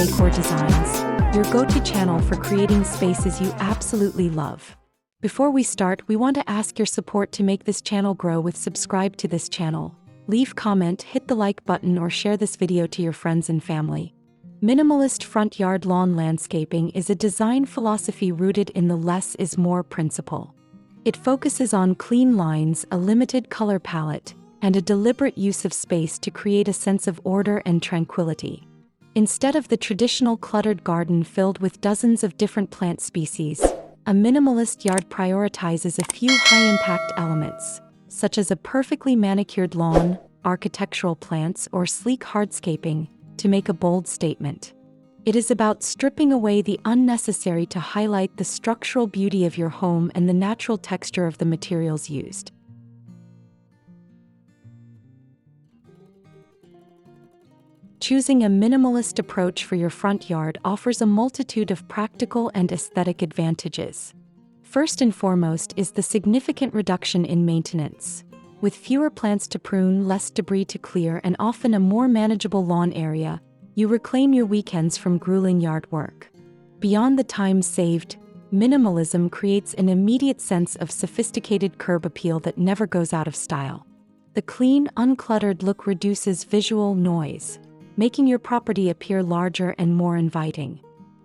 Decor Designs, your go-to channel for creating spaces you absolutely love. Before we start, we want to ask your support to make this channel grow with subscribe to this channel. Leave comment, hit the like button or share this video to your friends and family. Minimalist front yard lawn landscaping is a design philosophy rooted in the less is more principle. It focuses on clean lines, a limited color palette, and a deliberate use of space to create a sense of order and tranquility. Instead of the traditional cluttered garden filled with dozens of different plant species, a minimalist yard prioritizes a few high-impact elements, such as a perfectly manicured lawn, architectural plants, or sleek hardscaping, to make a bold statement. It is about stripping away the unnecessary to highlight the structural beauty of your home and the natural texture of the materials used. Choosing a minimalist approach for your front yard offers a multitude of practical and aesthetic advantages. First and foremost is the significant reduction in maintenance. With fewer plants to prune, less debris to clear, and often a more manageable lawn area, you reclaim your weekends from grueling yard work. Beyond the time saved, minimalism creates an immediate sense of sophisticated curb appeal that never goes out of style. The clean, uncluttered look reduces visual noise, making your property appear larger and more inviting.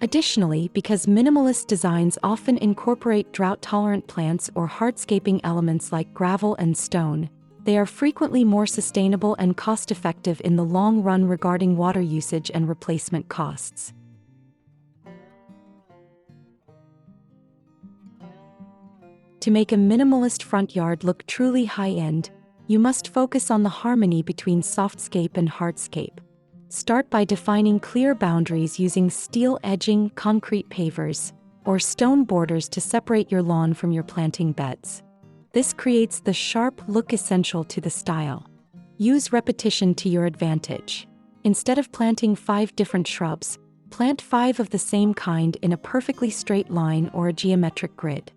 Additionally, because minimalist designs often incorporate drought-tolerant plants or hardscaping elements like gravel and stone, they are frequently more sustainable and cost-effective in the long run regarding water usage and replacement costs. To make a minimalist front yard look truly high-end, you must focus on the harmony between softscape and hardscape. Start by defining clear boundaries using steel edging, concrete pavers, or stone borders to separate your lawn from your planting beds. This creates the sharp look essential to the style. Use repetition to your advantage. Instead of planting 5 different shrubs, plant 5 of the same kind in a perfectly straight line or a geometric grid.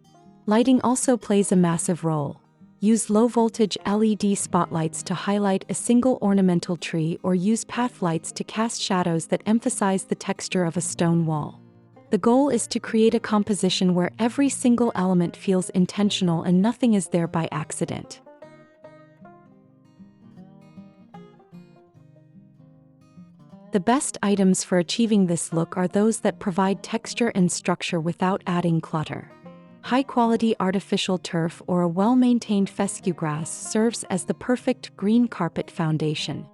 Lighting also plays a massive role. Use low-voltage LED spotlights to highlight a single ornamental tree or use path lights to cast shadows that emphasize the texture of a stone wall. The goal is to create a composition where every single element feels intentional and nothing is there by accident. The best items for achieving this look are those that provide texture and structure without adding clutter. High-quality artificial turf or a well-maintained fescue grass serves as the perfect green carpet foundation.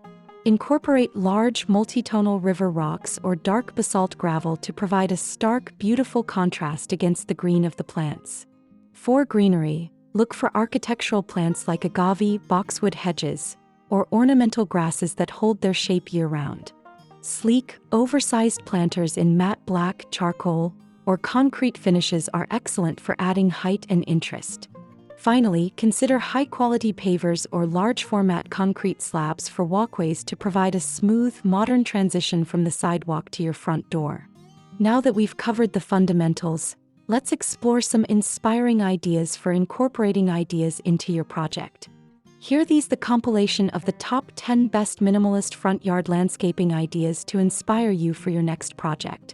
Incorporate large multitonal river rocks or dark basalt gravel to provide a stark, beautiful contrast against the green of the plants. For greenery, look for architectural plants like agave, boxwood hedges, or ornamental grasses that hold their shape year-round. Sleek, oversized planters in matte black, charcoal, or concrete finishes are excellent for adding height and interest. Finally, consider high-quality pavers or large-format concrete slabs for walkways to provide a smooth, modern transition from the sidewalk to your front door. Now that we've covered the fundamentals, let's explore some inspiring ideas for incorporating ideas into your project. Here these the compilation of the top 10 best minimalist front yard landscaping ideas to inspire you for your next project.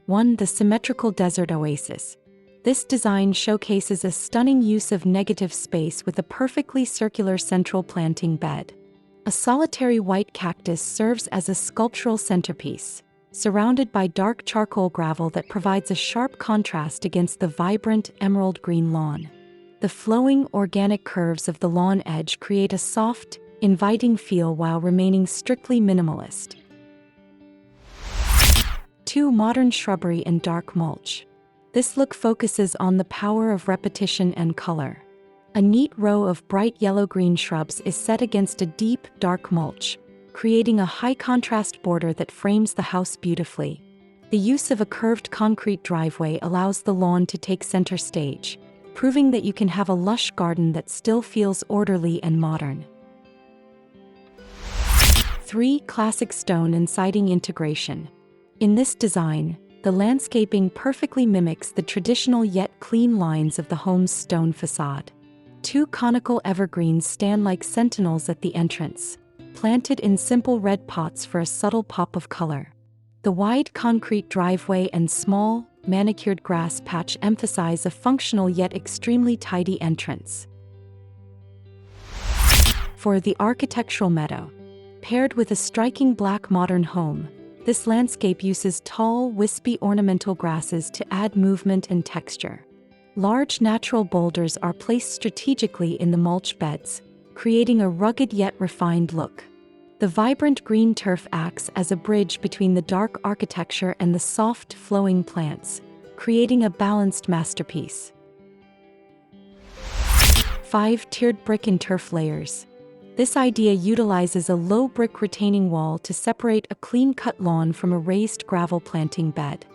One, the symmetrical desert oasis. This design showcases a stunning use of negative space with a perfectly circular central planting bed. A solitary white cactus serves as a sculptural centerpiece, surrounded by dark charcoal gravel that provides a sharp contrast against the vibrant emerald green lawn. The flowing, organic curves of the lawn edge create a soft, inviting feel while remaining strictly minimalist. 2. Modern shrubbery and dark mulch. This look focuses on the power of repetition and color. A neat row of bright yellow-green shrubs is set against a deep, dark mulch, creating a high-contrast border that frames the house beautifully. The use of a curved concrete driveway allows the lawn to take center stage, proving that you can have a lush garden that still feels orderly and modern. 3. Classic stone and siding integration. In this design, the landscaping perfectly mimics the traditional yet clean lines of the home's stone facade. 2 conical evergreens stand like sentinels at the entrance, planted in simple red pots for a subtle pop of color. The wide concrete driveway and small, manicured grass patch emphasize a functional yet extremely tidy entrance. 4. The architectural meadow. Paired with a striking black modern home, this landscape uses tall, wispy ornamental grasses to add movement and texture. Large natural boulders are placed strategically in the mulch beds, creating a rugged yet refined look. The vibrant green turf acts as a bridge between the dark architecture and the soft, flowing plants, creating a balanced masterpiece. 5. Tiered brick and turf layers. This idea utilizes a low brick retaining wall to separate a clean-cut lawn from a raised gravel planting bed.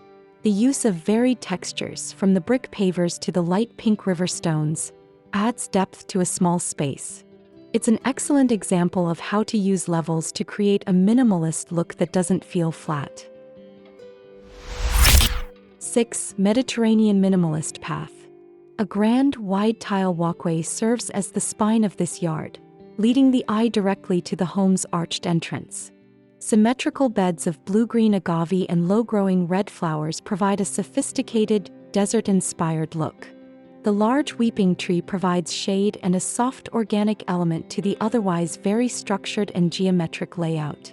The use of varied textures, from the brick pavers to the light pink river stones, adds depth to a small space. It's an excellent example of how to use levels to create a minimalist look that doesn't feel flat. 6. Mediterranean minimalist path. A grand, wide tile walkway serves as the spine of this yard, leading the eye directly to the home's arched entrance. Symmetrical beds of blue-green agave and low-growing red flowers provide a sophisticated, desert-inspired look. The large weeping tree provides shade and a soft organic element to the otherwise very structured and geometric layout.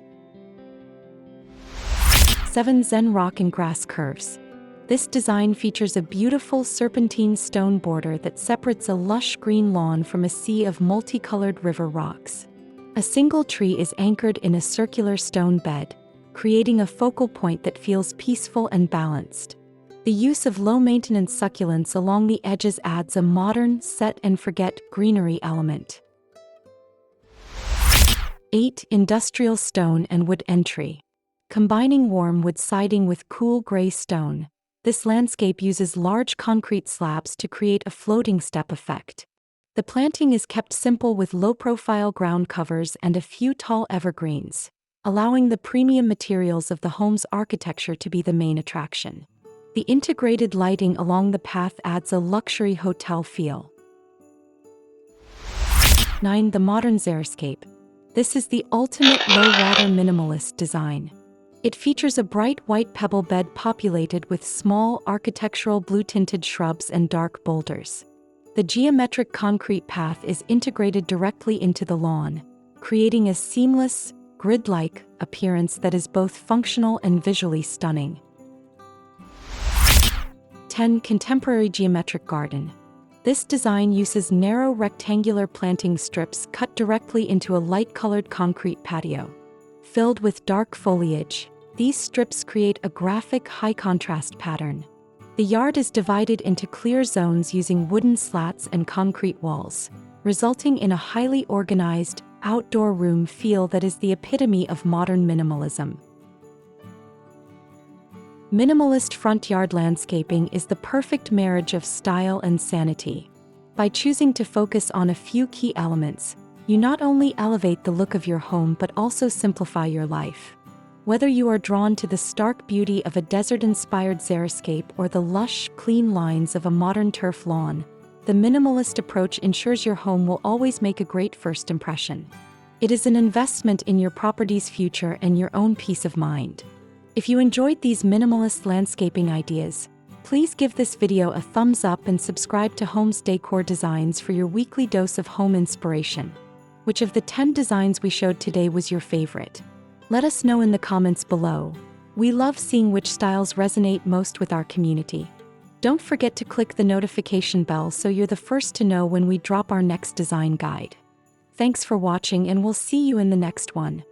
7. Zen rock and grass curves. This design features a beautiful serpentine stone border that separates a lush green lawn from a sea of multicolored river rocks. A single tree is anchored in a circular stone bed, creating a focal point that feels peaceful and balanced. The use of low-maintenance succulents along the edges adds a modern, set-and-forget greenery element. 8. Industrial stone and wood entry. Combining warm wood siding with cool gray stone, this landscape uses large concrete slabs to create a floating step effect. The planting is kept simple with low-profile ground covers and a few tall evergreens, allowing the premium materials of the home's architecture to be the main attraction. The integrated lighting along the path adds a luxury hotel feel. 9. The modern xeriscape. This is the ultimate low-water minimalist design. It features a bright white pebble bed populated with small architectural blue-tinted shrubs and dark boulders. The geometric concrete path is integrated directly into the lawn, creating a seamless, grid-like appearance that is both functional and visually stunning. 10. Contemporary geometric garden. This design uses narrow rectangular planting strips cut directly into a light-colored concrete patio. Filled with dark foliage, these strips create a graphic, high-contrast pattern. The yard is divided into clear zones using wooden slats and concrete walls, resulting in a highly organized, outdoor room feel that is the epitome of modern minimalism. Minimalist front yard landscaping is the perfect marriage of style and sanity. By choosing to focus on a few key elements, you not only elevate the look of your home but also simplify your life. Whether you are drawn to the stark beauty of a desert-inspired xeriscape or the lush, clean lines of a modern turf lawn, the minimalist approach ensures your home will always make a great first impression. It is an investment in your property's future and your own peace of mind. If you enjoyed these minimalist landscaping ideas, please give this video a thumbs up and subscribe to Homes Decor Designs for your weekly dose of home inspiration. Which of the 10 designs we showed today was your favorite? Let us know in the comments below. We love seeing which styles resonate most with our community. Don't forget to click the notification bell so you're the first to know when we drop our next design guide. Thanks for watching, and we'll see you in the next one.